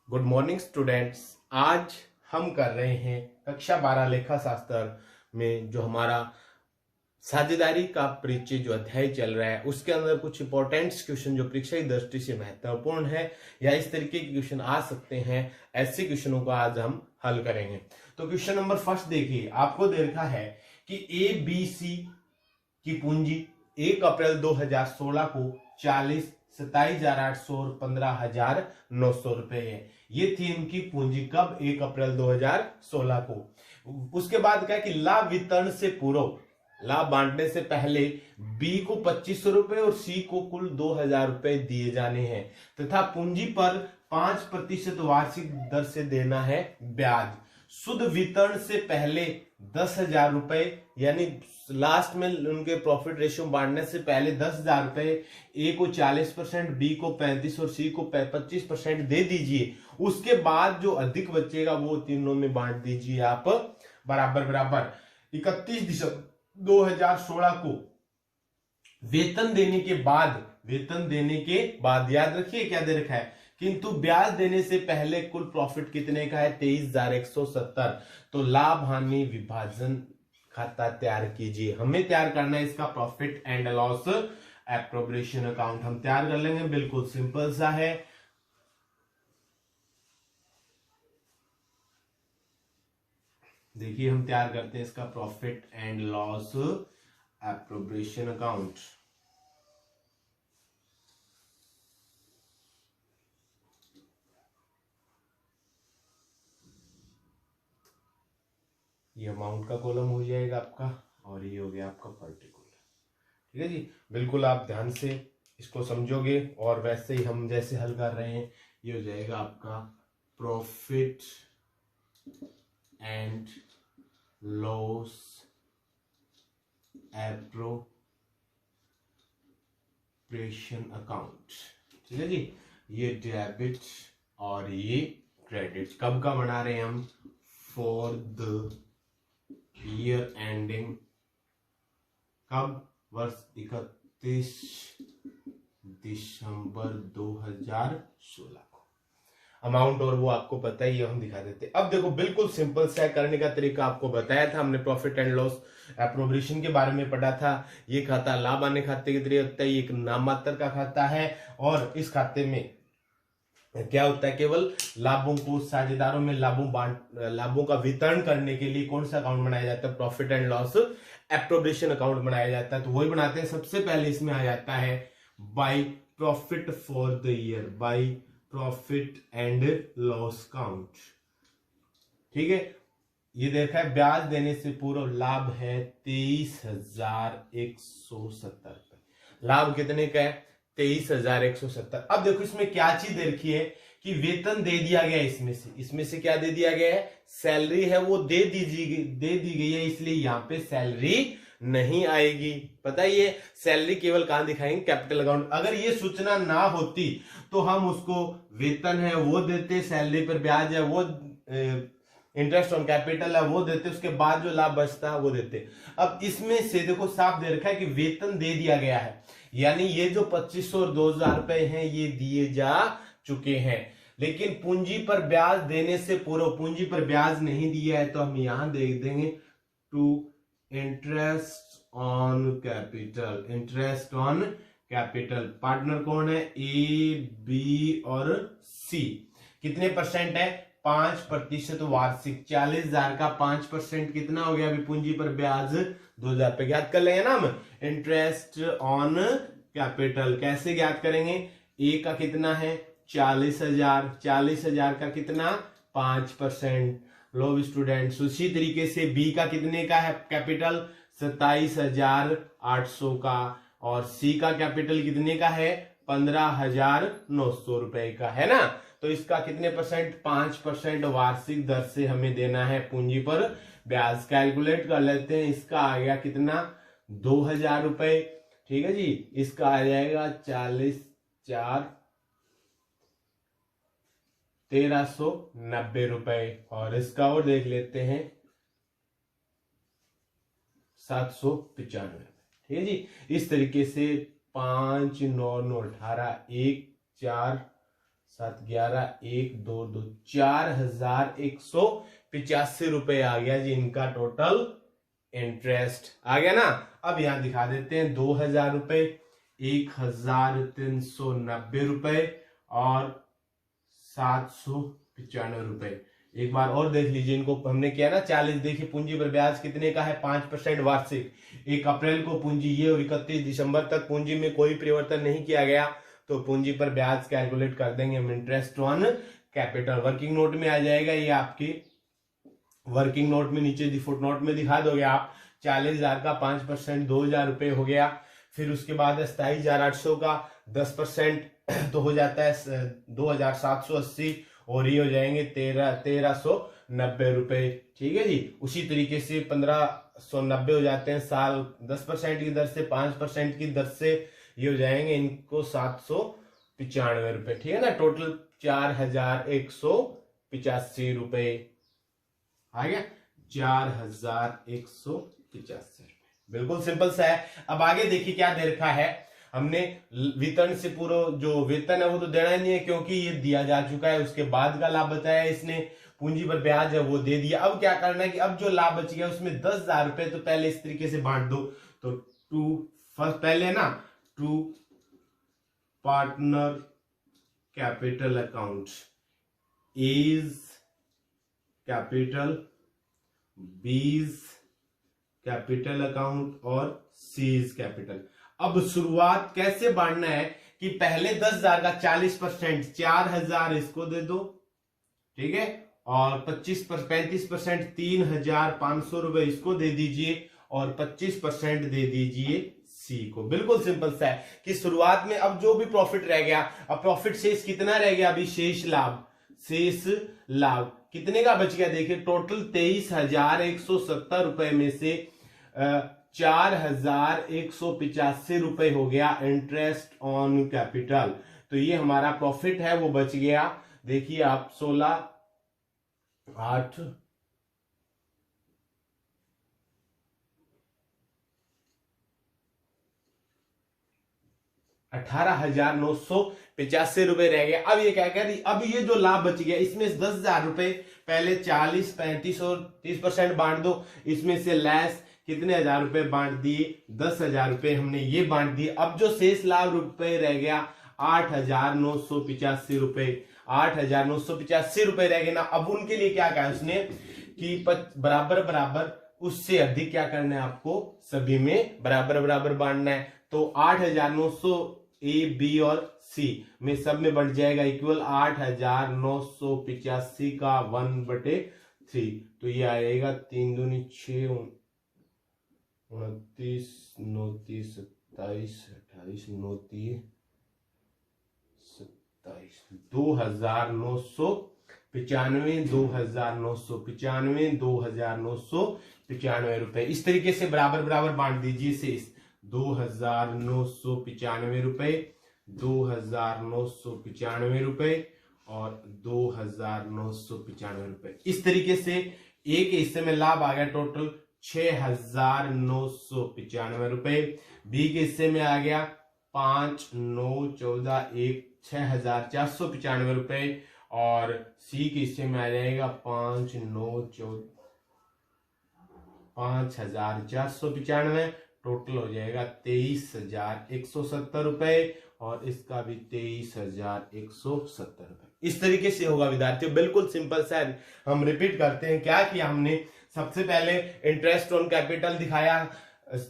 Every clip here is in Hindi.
Good morning students. आज हम कर रहे हैं कक्षा 12 लेखा शास्त्र में जो हमारा साझेदारी का परिचय जो अध्याय चल रहा है उसके अंदर कुछ इंपॉर्टेंट क्वेश्चन जो परीक्षा की दृष्टि से महत्वपूर्ण है या इस तरीके के क्वेश्चन आ सकते हैं, ऐसे क्वेश्चनों को आज हम हल करेंगे। तो क्वेश्चन नंबर फर्स्ट देखिए, आपको दे रखा है कि ए बी सी की पूंजी 1 अप्रैल 2016 को 40, 27,800 और 15,900 रुपए है। ये थी इनकी पूंजी कब? 1 अप्रैल 2016 को। उसके बाद क्या कि लाभ वितरण से पूर्व, लाभ बांटने से पहले बी को 2500 रुपए और सी को कुल 2,000 रुपए दिए जाने हैं तथा पूंजी पर 5% वार्षिक दर से देना है ब्याज। शुद्ध वितरण से पहले 10,000 रुपए, यानी लास्ट में उनके प्रॉफिट रेशियो बांटने से पहले 10,000 रुपए ए को 40%, बी को 35% और सी को 25% दे दीजिए। उसके बाद जो अधिक बचेगा वो तीनों में बांट दीजिए आप बराबर बराबर। 31 दिसंबर 2016 को वेतन देने के बाद याद रखिए क्या दे रखा है, किंतु ब्याज देने से पहले कुल प्रॉफिट कितने का है? 23,170। तो लाभ हानि विभाजन खाता तैयार कीजिए। हमें तैयार करना है इसका profit and loss appropriation account. हम तैयार कर लेंगे, बिल्कुल सिंपल सा है। देखिए हम तैयार करते हैं इसका profit and loss appropriation account. ये अमाउंट का कॉलम हो जाएगा आपका और ये हो गया आपका पर्टिकुलर। ठीक है जी, बिल्कुल आप ध्यान से इसको समझोगे और वैसे ही हम जैसे हल कर रहे हैं ये हो जाएगा आपका profit and loss appropriation account. ठीक है जी, ये डेबिट और ये क्रेडिट कब का बना रहे हैं हम? फॉर द ईयर एंडिंग कब? वर्ष 31 दिसंबर 2016 को। अमाउंट और वो आपको पता ही है, हम दिखा देते। अब देखो बिल्कुल सिंपल सा करने का तरीका आपको बताया था हमने, प्रॉफिट एंड लॉस एप्रोप्रिएशन के बारे में पढ़ा था। ये खाता लाभ आने खाते के तरीके होता है, ये एक नाम मात्र का खाता है और इस खाते में क्या होता है, केवल लाभों को साझेदारों में लाभों का वितरण करने के लिए कौन सा अकाउंट बनाया जाता है? Profit and loss appropriation account बनाया जाता है। तो वही बनाते हैं। सबसे पहले इसमें आ जाता है by profit for the year, by profit and loss count. ठीक है, ये देखा है ब्याज देने से पूर्व लाभ है 23,170 रुपए। लाभ कितने का है? 23,170। अब देखो इसमें क्या चीज दे रखी है कि वेतन दे दिया गया है। इसमें से क्या दे दिया गया है? सैलरी है वो दे दी गई है, इसलिए यहां पे सैलरी नहीं आएगी। पता ही है सैलरी केवल कहां दिखाएंगे? Capital account. अगर ये सूचना ना होती तो हम उसको वेतन है वो देते, सैलरी पर ब्याज है वो, इंटरेस्ट ऑन कैपिटल है वो देते, उसके बाद जो लाभ बचता है वो देते। अब इसमें से देखो साफ दे रखा है कि वेतन दे दिया गया है, यानी ये जो 2500 और 2,000 रुपए हैं ये दिए जा चुके हैं। लेकिन पूंजी पर ब्याज देने से पूर्व पूंजी पर ब्याज नहीं दिया है, तो हम यहां देख देंगे to interest on capital. Interest on capital partner कौन है? ए, बी और सी। कितने परसेंट है? 5% वार्षिक। 40,000 का 5% कितना हो गया? अभी पूंजी पर ब्याज 2,000 रुपए। ज्ञात कर लेंगे ना हम इंटरेस्ट ऑन कैपिटल। कैसे ज्ञात करेंगे? ए का कितना है? 40,000। 40,000 का कितना? 5%। लो स्टूडेंट्स, उसी तरीके से बी का कितने का है कैपिटल? 27,800 का। और सी का कैपिटल कितने का है? 15,900 रुपए का, है ना। तो इसका कितने परसेंट? 5% वार्षिक दर से हमें देना है पूंजी पर ब्याज। कैलकुलेट कर लेते हैं, इसका आ गया कितना? 2,000 रुपए। ठीक है जी, इसका आ जाएगा 40, 4, 1,390 रुपए। और इसका और देख लेते हैं 795। ठीक है जी, इस तरीके से 5, 9, 9, 18, 1, 4, 7 11 1 2 2 4185 रुपए आ गया जी इनका टोटल इंटरेस्ट आ गया ना। अब यहां दिखा देते हैं 2000 रुपए, 1390 रुपए और 795 रुपए। एक बार और देख लीजिए, इनको हमने किया ना 40। देखिए पूंजी पर ब्याज कितने का है, 5% वार्षिक। 1 अप्रैल को पूंजी ये और 31 दिसंबर तक पूंजी में कोई परिवर्तन नहीं किया गया, तो पूंजी पर ब्याज कैलकुलेट कर देंगे हम, interest on capital. Working note में आ जाएगा ये आपकी, वर्किंग नोट में नीचे फुट नोट में दिखा दोगे आप। 40,000 का 5% 2,000 रुपए हो गया। फिर उसके बाद 27,800 का 10% तो हो जाता है 2,780 और ये हो जाएंगे 1390 रुपए। ठीक है जी। उसी तरीके से 1590 हो जाते हैं साल 10% की दर से, 5% की दर से ये हो जाएंगे इनको 795 रुपए। ठीक है ना। टोटल 4,185 रुपए आ गया, 4,185 रुपए। बिल्कुल सिंपल सा है। अब आगे देखिए क्या दे रखा है हमने। वेतन से पूरा जो वेतन है वो तो देना ही नहीं है क्योंकि ये दिया जा चुका है। उसके बाद का लाभ बताया इसने, पूंजी पर ब्याज है वो दे दिया। अब क्या करना है कि अब जो लाभ बच गया उसमें 10,000 रुपए तो पहले इस तरीके से बांट दो। तो पहले ना to partner capital account, A's capital, B's capital account और सीज कैपिटल। अब शुरुआत कैसे बांटना है कि पहले 10,000 का 40%, 4,000 इसको दे दो, ठीक है, और 35% 3,500 रुपए इसको दे दीजिए और 25% दे दीजिए सी को। बिल्कुल सिंपल सा है कि शुरुआत में अब जो भी प्रॉफिट रह गया, अब प्रॉफिट शेष कितना रह गया, अभी शेष लाभ, शेष लाभ कितने का बच गया देखिए, टोटल 23,170 रुपए में से 4,185 रुपए हो गया इंटरेस्ट ऑन कैपिटल। तो ये हमारा प्रॉफिट है वो बच गया। देखिए आप 16,8 18,985 रुपए रह गया। अब ये क्या कह रही, अब ये जो लाभ बच गया इसमें 10,000 रुपए पहले 40, 35 और 30% बांट दो, इसमें से लेस कितने हजार रुपए बांट दिए, 10,000 रुपए हमने ये बांट दिए। अब जो शेष लाभ रुपए रह गया 8,985 रुपए, 8,985 रुपए रह गए ना। अब उनके लिए क्या कहा उसने कि बराबर बराबर उससे अधिक क्या करना है आपको, सभी में बराबर बराबर बांटना है। तो 8,900 ए बी और सी में सब में बढ़ जाएगा इक्वल 8,985 का 1/3। तो ये आएगा 3 दूनी 6, 29, 29, 27, 28, 29, 27, 2,995, 2,995, 2,995 रुपए। इस तरीके से बराबर बराबर बांट दीजिए शेष, 2,995 रुपए, 2,995 रुपए और 2,995 रुपए। इस तरीके से एक हिस्से में लाभ आ गया टोटल 6,995 रुपए। बी के हिस्से में आ गया 5, 9, 14, 1, 6,495 रुपए और सी के हिस्से में आ जाएगा 5, 9, 14, 5,495। टोटल हो जाएगा 23,170 रुपए और इसका भी 23,170 रुपए। इस तरीके से होगा विद्यार्थियों, बिल्कुल सिंपल सा। हम रिपीट करते हैं, क्या किया हमने, सबसे पहले इंटरेस्ट ऑन कैपिटल दिखाया,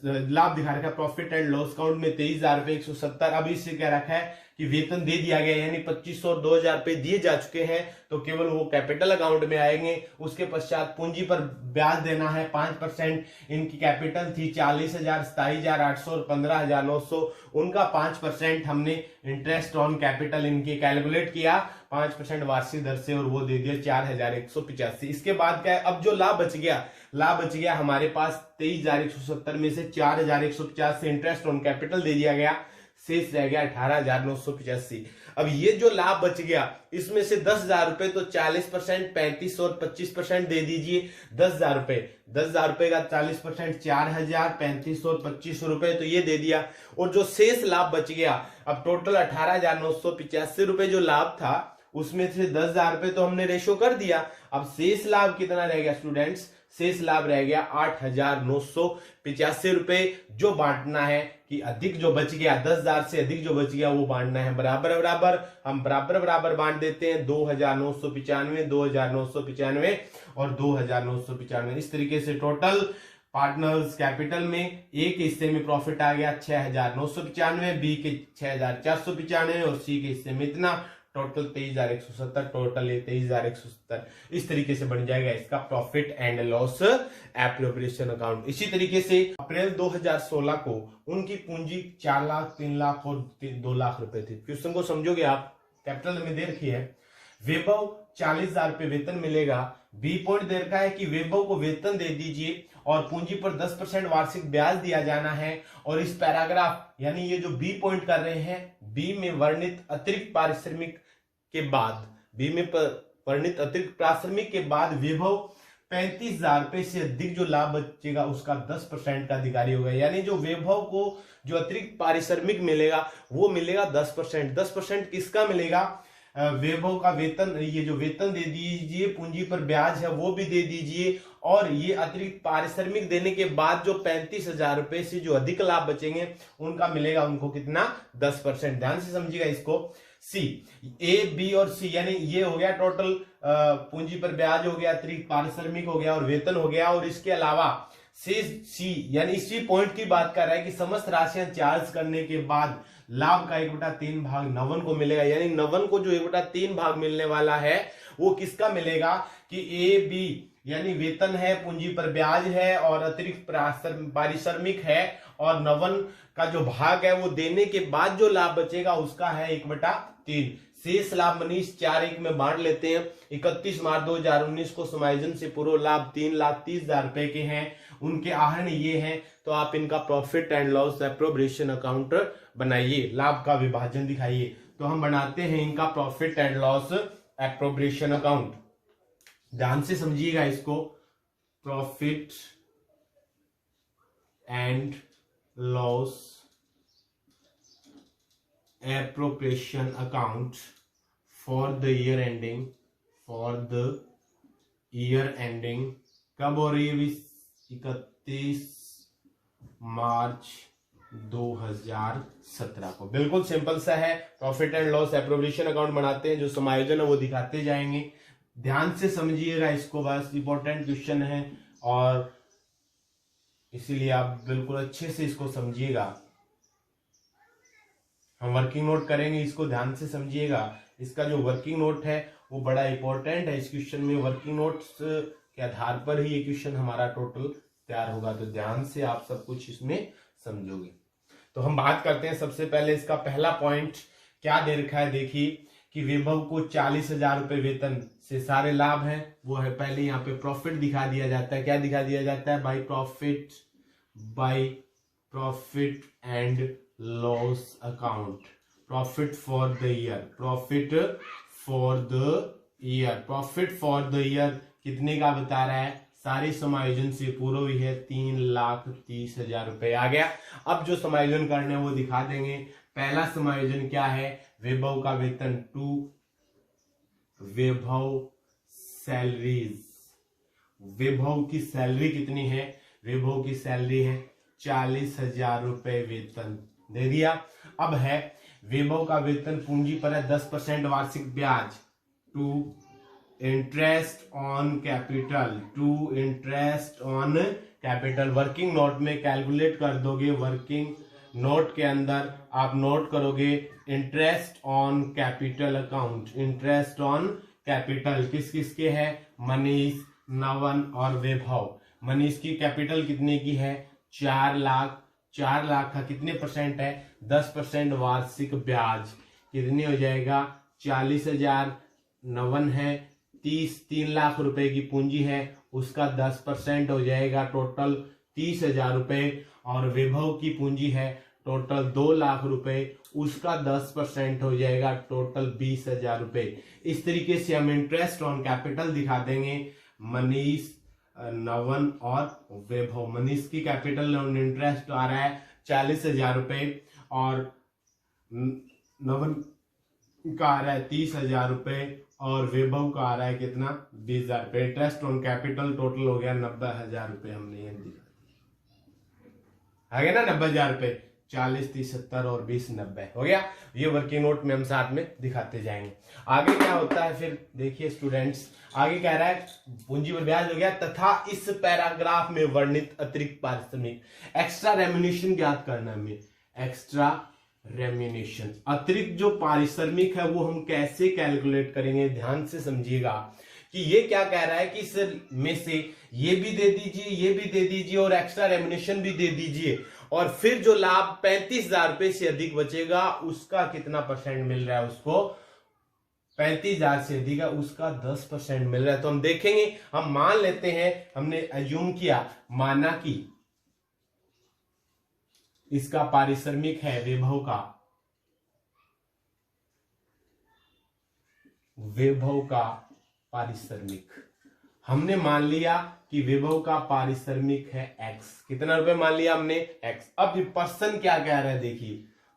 लाभ दिखा रखा, प्रॉफिट एंड लॉस अकाउंट में 23,170। अब इससे क्या रखा है कि वेतन दे दिया गया, यानी 2,500 और 2,000 रुपए दिए जा चुके हैं, तो केवल वो कैपिटल अकाउंट में आएंगे। उसके पश्चात पूंजी पर ब्याज देना है 5%। इनकी कैपिटल थी 40,000, 27,800 और 15,900, उनका 5% हमने इंटरेस्ट ऑन कैपिटल इनके कैलकुलेट किया 5% वार्षिक दर से और वो दे दिया 4,185। इसके बाद क्या है, अब जो लाभ बच गया हमारे पास 23,170 में से 4,150 से इंटरेस्ट ऑन कैपिटल दे दिया गया, शेष रह गया 18,985। अब ये जो लाभ बच गया इसमें से 10,000 रुपए तो 40%, 35 और 25% दे दीजिए। 10,000 रुपए, 10,000 रुपए का 40%, 4,000, 35 और 25 रुपए तो ये दे दिया। और जो शेष लाभ बच गया, अब टोटल 18,985 रुपए जो लाभ था उसमें से 10,000 रुपए तो हमने रेशो कर दिया। अब शेष लाभ कितना रह गया स्टूडेंट्स? शेष लाभ रह गया 8,985 रुपए, जो बांटना है कि अधिक जो बच गया, 10,000 से अधिक जो बच गया वो बांटना है बराबर बराबर। हम बराबर बराबर बांट देते हैं, 2,995, 2,995 और 2,995। इस तरीके से टोटल पार्टनर्स कैपिटल में ए के हिस्से में प्रॉफिट आ गया 6,995, बी के 6,495 और सी के हिस्से में इतना, टोटल 23,170, टोटल ये 23,170। इस तरीके से बन जाएगा इसका profit and loss appropriation account. इसी तरीके से अप्रैल 2016 को उनकी पूंजी 4 लाख, 3 लाख और 2 लाख रुपए थी। क्वेश्चन को समझोगे आप, कैपिटल में दे रखी है वैभव 40,000 रुपए वेतन मिलेगा। बी पॉइंट दे रखा है कि वैभव को वेतन दे दीजिए और पूंजी पर 10% वार्षिक ब्याज दिया जाना है। और इस पैराग्राफ यानी ये जो बी पॉइंट कर रहे हैं, बी में वर्णित अतिरिक्त पारिश्रमिक के बाद, बी में वर्णित अतिरिक्त पारिश्रमिक के बाद वैभव 35,000 रुपए से अधिक जो लाभ बचेगा उसका 10% का अधिकारी होगा। यानी जो वैभव को जो अतिरिक्त पारिश्रमिक मिलेगा वो मिलेगा 10%। 10% किसका मिलेगा? वैभव का वेतन, ये जो वेतन दे दीजिए, पूंजी पर ब्याज है वो भी दे दीजिए, और ये अतिरिक्त पारिश्रमिक देने के बाद जो 35,000 रुपए से जो अधिक लाभ बचेंगे उनका मिलेगा उनको कितना? 10%। ध्यान से समझिएगा इसको। सी, ए, बी और सी, यानी ये हो गया टोटल पूंजी पर ब्याज हो गया, अतिरिक्त पारिश्रमिक हो गया और वेतन हो गया। और इसके अलावा सी यानी इसी पॉइंट की बात कर रहा है कि समस्त राशियां चार्ज करने के बाद लाभ का 1/3 भाग नवन को मिलेगा। यानी नवन को जो 1/3 भाग मिलने वाला है वो किसका मिलेगा? कि ए, बी यानी वेतन है, पूंजी पर ब्याज है और अतिरिक्त पारिश्रमिक है, और नवन का जो भाग है वो देने के बाद जो लाभ बचेगा उसका है 1/3। शेष लाभ मनीष 4:1 में बांट लेते हैं। 31 मार्च 2019 को समायोजन से पूर्व लाभ 3,30,000 रुपए के हैं, उनके आहरण ये हैं। तो आप इनका profit and loss appropriation account बनाइए, लाभ का विभाजन दिखाइए। तो हम बनाते हैं इनका profit and loss appropriation account. ध्यान से समझिएगा इसको, profit and loss appropriation account for the year ending, कब हो रही है? 31 मार्च 2017 को। बिल्कुल सिंपल सा है। Profit and loss appropriation account बनाते हैं, जो समायोजन है वो दिखाते जाएंगे। ध्यान से समझिएगा इसको, बस इंपॉर्टेंट क्वेश्चन है और इसीलिए आप बिल्कुल अच्छे से इसको समझिएगा। हम वर्किंग नोट करेंगे, इसको ध्यान से समझिएगा। इसका जो वर्किंग नोट है वो बड़ा इंपॉर्टेंट है इस क्वेश्चन में। वर्किंग नोट्स के आधार पर ही ये क्वेश्चन हमारा टोटल तैयार होगा, तो ध्यान से आप सब कुछ इसमें समझोगे। तो हम बात करते हैं सबसे पहले इसका पहला पॉइंट क्या दे रखा है। देखिए कि वैभव को 40,000 रुपए वेतन से सारे लाभ हैं वो है। पहले यहाँ पे प्रॉफिट दिखा दिया जाता है। क्या दिखा दिया जाता है? By profit and loss account, profit for the year, profit for the year कितने का बता रहा है? सारे समायोजन से पूर्व ही है, 3,30,000 रुपए आ गया। अब जो समायोजन करने हैं वो दिखा देंगे। पहला समायोजन क्या है? वैभव का वेतन टू वैभव सैलरीज। वैभव की सैलरी कितनी है? वैभव की सैलरी है 40,000 रुपए वेतन दे दिया। अब है वैभव का वेतन पूंजी पर है 10% वार्षिक ब्याज, to interest on capital. Working note में कैलकुलेट कर दोगे, वर्किंग नोट के अंदर आप नोट करोगे interest on capital account. Interest on capital किस किस के है? मनीष, नवन और वैभव। मनीष की कैपिटल कितने की है? 4 लाख। 4 लाख का कितने परसेंट है? 10% वार्षिक ब्याज कितने हो जाएगा? 40,000। नवन है 3 लाख रुपए की पूंजी है, उसका 10% हो जाएगा, टोटल 30,000 रुपए। और वैभव की पूंजी है टोटल 2 लाख रुपए, उसका 10% हो जाएगा, टोटल 20,000 रुपए। इस तरीके से हम इंटरेस्ट ऑन कैपिटल दिखा देंगे। मनीष, नवन और वैभव। मनीष की कैपिटल ऑन इंटरेस्ट आ रहा है 40,000 रुपए और नवन का आ रहा है 30,000 रुपए और वैभव का आ रहा है कितना 20,000 रुपए। इंटरेस्ट ऑन कैपिटल टोटल हो गया 90,000 रुपए। हमने ये दिखा आ गया ना 90,000 रुपए। 40, 30, 70 और 20, 90 हो गया। ये वर्किंग नोट में हम साथ में दिखाते जाएंगे। आगे क्या होता है फिर देखिए स्टूडेंट्स, आगे कह रहा है पूंजी पर ब्याज हो गया तथा इस पैराग्राफ में वर्णित अतिरिक्त पारिश्रमिक एक्स्ट्रा रेम्युनेशन ज्ञात करना है। एक्स्ट्रा रेम्युनेशन अतिरिक्त जो पारिश्रमिक है वो हम कैसे कैलकुलेट करेंगे, ध्यान से समझिएगा कि ये क्या कह रहा है कि इस में से ये भी दे दीजिए, ये भी दे दीजिए और एक्स्ट्रा रेम्युनेशन भी दे दीजिए, और फिर जो लाभ 35,000 रुपए से अधिक बचेगा उसका कितना परसेंट मिल रहा है उसको, 35,000 से अधिक है उसका 10% मिल रहा है। तो हम देखेंगे, हम मान लेते हैं, हमने अज्यूम किया, माना कि इसका पारिश्रमिक है वैभव का पारिश्रमिक हमने मान लिया कि वैभव का पारिश्रमिक है x। कितना रुपए मान लिया हमने x। अब पर्सन क्या कह रहा है देखिए,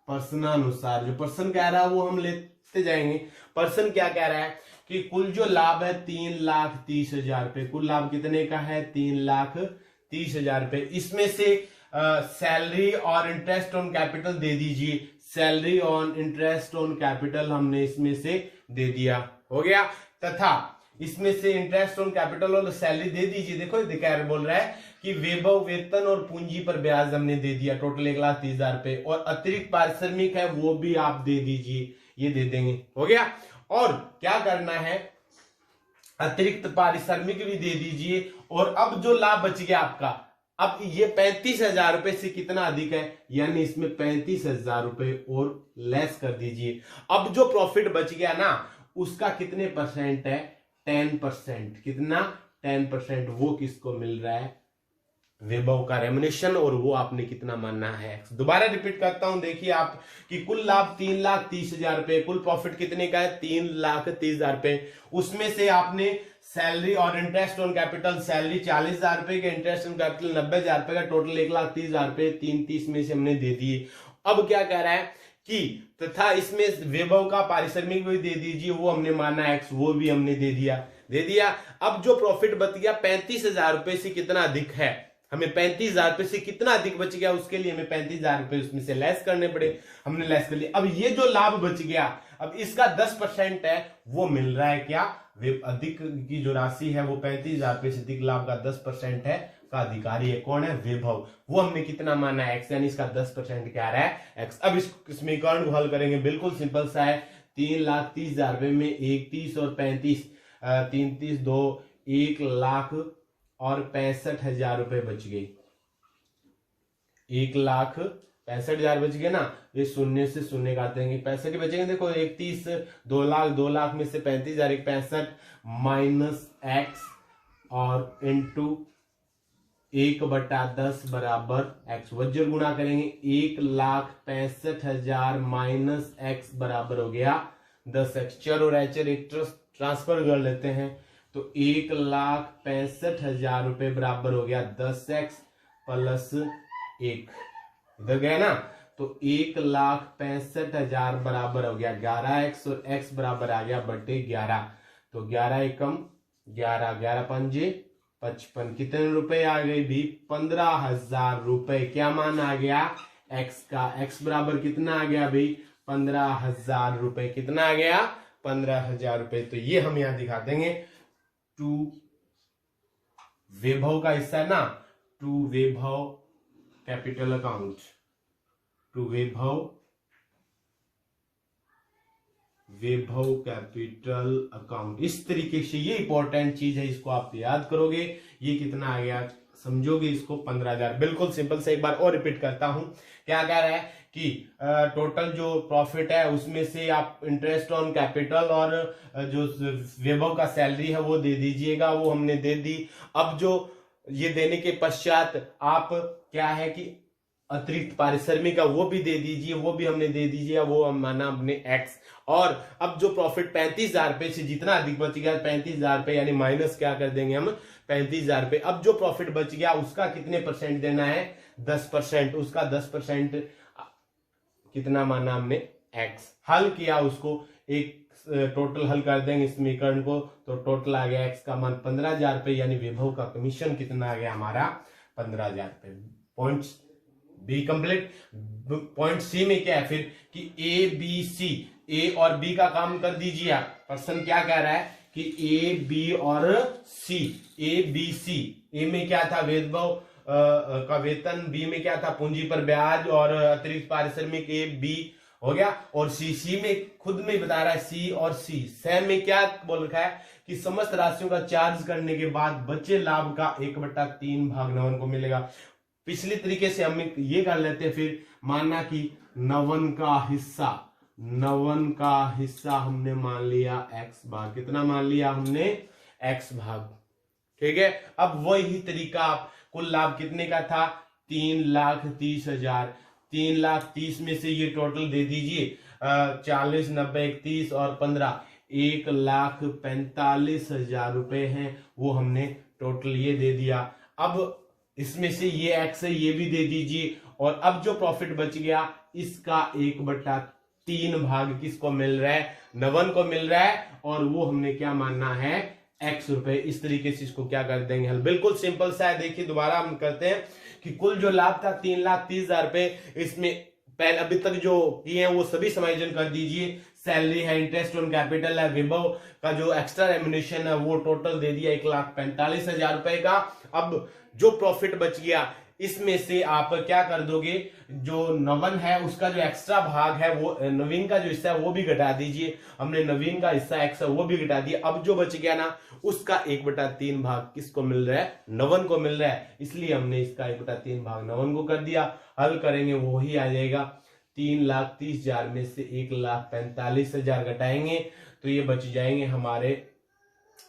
पर्सनानुसार जो पर्सन कह रहा है वो हम लेते जाएंगे। पर्सन क्या कह रहा है कि कुल जो लाभ है 3,30,000 रुपए। कुल लाभ कितने का है 3,30,000 रुपए। इसमें से सैलरी और इंटरेस्ट ऑन कैपिटल दे दीजिए। Salary on interest on capital हमने इसमें से दे दिया, हो गया। तथा इसमें से इंटरेस्ट ऑन कैपिटल और सैलरी दे दीजिए। देखो दिखार बोल रहा है कि वैभव वेतन और पूंजी पर ब्याज हमने दे दिया, टोटल 1,30,000 रुपए, और अतिरिक्त पारिश्रमिक है वो भी आप दे दीजिए, ये दे देंगे, हो गया। और क्या करना है, अतिरिक्त पारिश्रमिक भी दे दीजिए। और अब जो लाभ बच गया आपका, अब ये 35,000 रुपए से कितना अधिक है, यानी इसमें 35,000 रुपए और लेस कर दीजिए। अब जो प्रॉफिट बच गया ना उसका कितने परसेंट है, 10%। कितना 10%। वो किसको मिल रहा है, वैभव का रेम्युनेशन, और वो आपने कितना मानना है x। दोबारा रिपीट करता हूं, देखिए आप कि कुल लाभ 3,30,000 रुपए, कुल प्रॉफिट कितने का है 3,30,000 रुपए। उसमें से आपने सैलरी और इंटरेस्ट ऑन कैपिटल, सैलरी 40,000 रुपए के, इंटरेस्ट ऑन कैपिटल 90,000 रुपए का, टोटल 1,30,000 रुपए 330 में से हमने दे दिए। अब क्या कह रहा है कि तथा इसमें वैभव का पारिश्रमिक भी दे दीजिए, वो हमने माना x, वो भी हमने दे दिया। अब जो प्रॉफिट बच गया 35,000 रुपए से कितना अधिक है, हमें 35,000 रुपए से कितना अधिक बच गया, उसके लिए हमें 35,000 रुपए उसमें से लेस करने पड़े, हमने लेस कर लिया। अब ये जो लाभ बच गया, अब इसका 10% है, वो मिल रहा है क्या, वे अधिक की जो राशि है वो 35,000 रुपए से अधिक लाभ का 10% है, का अधिकारी है कौन है, वैभव। वो हमने कितना माना है x, यानी इसका 10% क्या रहा है x। अब इस समीकरण को हल करेंगे, बिल्कुल सिंपल सा है। 3,30,000 रुपए में 1,30 और 35, 3,30 2, 1,00,000 और 65,000 रुपए बच गई। 1,65,000 बच गए ना, ये शून्य से शून्य काट देंगे, 65 बचेंगे। देखो 1,30, 2,00,000, 2,00,000 में से 35,000, 65 माइनस x और इंटू 1/10 बराबर x। वज्र गुणा करेंगे, 1,65,000 माइनस x बराबर हो गया 10x। चर और एचर एक ट्रांसफर कर लेते हैं, तो 1,65,000 रुपए बराबर हो गया 10x प्लस 1, इधर गया ना, तो 1,65,000 बराबर हो गया 11x, और x बराबर आ गया बटे 11। तो 11 एकम 11, 11 पंजे 55, कितने रुपए आ गए भी, 15,000 रुपए। क्या मान आ गया x का, x बराबर कितना आ गया भाई 15,000 रुपए। कितना आ गया 15,000 रुपए। तो ये हम यहां दिखा देंगे, टू वैभव का हिस्सा है ना, to Vaibhav capital account, to Vaibhav capital account. इस तरीके से, ये इंपॉर्टेंट चीज है, इसको आप याद करोगे। ये कितना आ गया समझोगे इसको, 15,000। बिल्कुल सिंपल से एक बार और रिपीट करता हूं, क्या कह रहा है कि टोटल जो प्रॉफिट है उसमें से आप इंटरेस्ट ऑन कैपिटल और जो वैभव का सैलरी है वो दे दीजिएगा, वो हमने दे दी। अब जो ये देने के पश्चात आप क्या है कि अतिरिक्त पारिश्रमिक का वो भी दे दीजिए, वो भी हमने दे दीजिए, वो हम माना हमने x। और अब जो प्रॉफिट 35,000 रुपए से जितना अधिक बच गया 35,000 रुपए, यानी माइनस क्या कर देंगे हम 35,000 रुपए। अब जो प्रॉफिट बच गया उसका कितने परसेंट देना है, 10%। उसका 10% कितना माना हमने एक्स। हल किया उसको, एक टोटल हल कर देंगे समीकरण को, तो टोटल आ गया एक्स का मान 15,000 रुपए, यानी विभव का कमीशन कितना आ गया हमारा 15,000 रुपए। Point B complete. Point C में क्या है फिर कि ए बी सी, ए और बी का काम कर दीजिए आप। प्रश्न क्या कह रहा है कि ए बी और सी, ए बी सी, ए में क्या था वेदभाव का वेतन, बी में क्या था पूंजी पर ब्याज और अतिरिक्त पारिश्रमिक, ए बी हो गया। और सी में खुद में बता रहा है, सी और सी सैम में क्या बोल रखा है कि समस्त राशियों का चार्ज करने के बाद बचे लाभ का 1/3 भाग नवन को मिलेगा। पिछले तरीके से हम ये कर लेते हैं फिर, माना कि नवन का हिस्सा हमने मान लिया x भाग, कितना मान लिया हमने x भाग, ठीक है। अब वही तरीका, कुल लाभ कितने का था 3,30,000, 3,30,000 में से ये टोटल दे दीजिए 40, 90, 31 और 15, 1,45,000 रुपए हैं, वो हमने टोटल ये दे दिया। अब इसमें से ये एक्स है, ये भी दे दीजिए। और अब जो प्रॉफिट बच गया इसका 1/3 भाग किसको मिल रहा है, नवन को मिल रहा है, और वो हमने क्या मानना है x रुपए। इस तरीके से इसको क्या कर देंगे हल, बिल्कुल सिंपल सा है। देखिए दोबारा हम करते हैं कि कुल जो लाभ था 3,30,000 रुपए, इसमें पहले अभी तक जो किए हैं वो सभी समायोजन कर दीजिए। सैलरी है, इंटरेस्ट ऑन कैपिटल है, विभव का जो एक्स्ट्रा रेम्युनेशन है वो टोटल दे दिया 1,45,000 रुपए का। अब जो प्रॉफिट बच गया इसमें से आप क्या कर दोगे, जो नवन है उसका जो एक्स्ट्रा भाग है, वो नवीन का जो हिस्सा है वो भी घटा दीजिए। हमने नवीन का हिस्सा एक्स है वो भी घटा दिया। अब जो बच गया ना उसका 1/3 भाग किसको मिल रहा है, नवन को मिल रहा है, इसलिए हमने इसका 1/3 भाग नवन को कर दिया। हल करेंगे वो ही आ जाएगा, 3,30,000 में से 1,45,000 घटाएंगे तो ये बच जाएंगे हमारे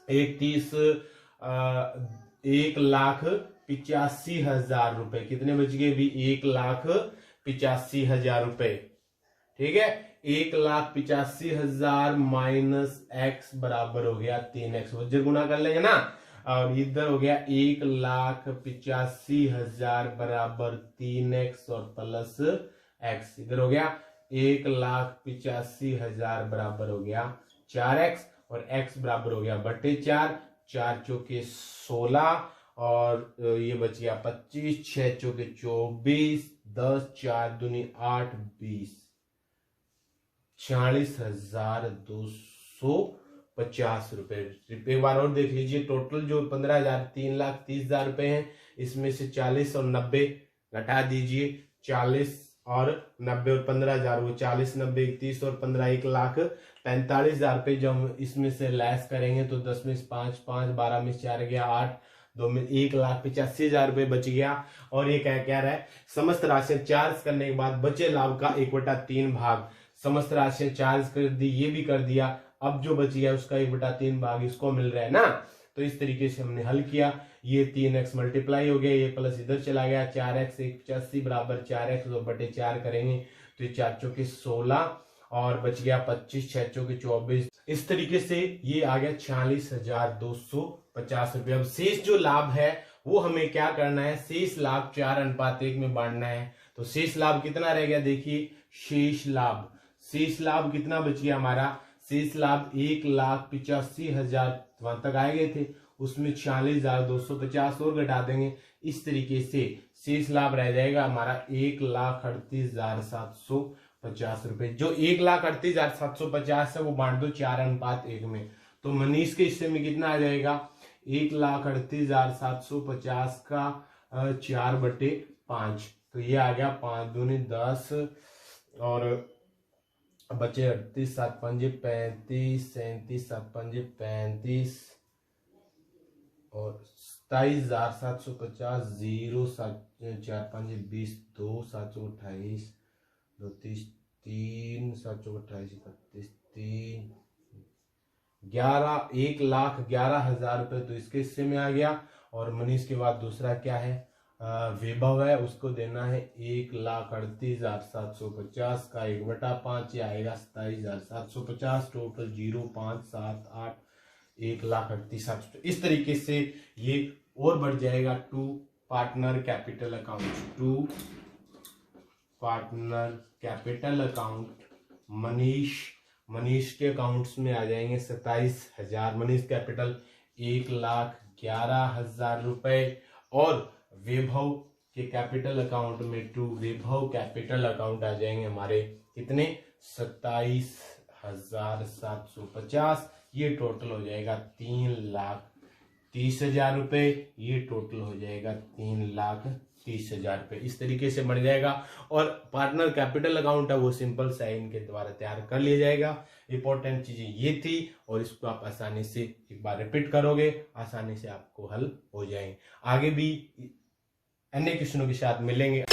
1,85,000 रुपए। कितने बच गए भी 1,85,000 रुपए, ठीक है। 1,85,000 माइनस एक्स बराबर हो गया 3x, वज्र गुना कर लेंगे ना, और इधर हो गया 1,85,000 बराबर 3x और प्लस x, इधर हो गया 1,85,000 बराबर हो गया 4x और x बराबर हो गया बटे 4, 4 चौके 16 और ये बच गया 25, 6 चौके 24, 10, 4 दूनी 8, 20, 40,250 रुपए। एक बार और देख लीजिए, टोटल जो 15,000 3,30,000 रुपए हैं, इसमें से 40 और 90 घटा दीजिए। 40 और 90 और 15,000, वो 40, 90, 31 और 15, 1,45,000 रुपए। जब हम इसमें से लेस करेंगे तो 10 में से 5, 5, 12 में 4 गया 8, 2 में 1,85,000 रुपए बच गया। और ये क्या कह रहा है, समस्त राशि चार्ज करने के बाद बचे लाभ का 1/3 भाग, समस्त राशि चार्ज कर दी, ये भी कर दिया। अब जो बच गया उसका 1/3 भाग इसको मिल रहा है ना, तो इस तरीके से हमने हल किया। ये 3x मल्टीप्लाई हो गया, ये प्लस इधर चला गया, 4x 185 बराबर 4x 2/4 करेंगे तो ये 4 चौके 16 और बच गया 25, 6 चौके 24। इस तरीके से ये आ गया 46,250 रुपये। अब शेष जो लाभ है वो हमें क्या करना है, शेष लाभ 4:1 में बांटना है। तो शेष लाभ कितना रह गया, देखिए शेष लाभ कितना बच गया हमारा, शेष लाभ 1,85,000 वहां तक आए गए थे, उसमें 46,250 और घटा देंगे। इस तरीके से शेष लाभ रह जाएगा हमारा 1,38,750 रुपए। जो 1,38,750 है वो बांट दो 4:1 में, तो मनीष के हिस्से में कितना आ जाएगा, 1,38,750 का 4/5, तो ये आ गया 5 दूनी 10 और बचे 38, 7 पंजे 35, 37, 7 पंजे 35 और 27,750, 0, 4 पंजे 20, 2, 728, 2, 30, 3, 728, 31, 3, 11, 1,11,000 रुपए तो इसके हिस्से में आ गया। और मनीष के बाद दूसरा क्या है, विभव है, उसको देना है 1,38,750 का 1/5, ये आएगा 27,750, टोटल 0, 5, 7, 8, 1,38,750। इस तरीके से ये और बढ़ जाएगा to partner capital account Manish के अकाउंट्स में आ जाएंगे 27,000। मनीष कैपिटल 1,11,000 रुपए। और वैभव के कैपिटल अकाउंट में वैभव कैपिटल अकाउंट आ जाएंगे हमारे कितने, 27,750। ये टोटल हो जाएगा 3,30,000 रुपए। ये टोटल हो जाएगा 3,30,000 रुपए। इस तरीके से बन जाएगा। और पार्टनर कैपिटल अकाउंट है वो सिंपल साइन के द्वारा तैयार कर लिया जाएगा। इंपॉर्टेंट चीजें ये थी और इसको आप आसानी से एक बार रिपीट करोगे, आसानी से आपको हल हो जाएंगे। आगे भी अन्य क्वेश्चनों के साथ मिलेंगे।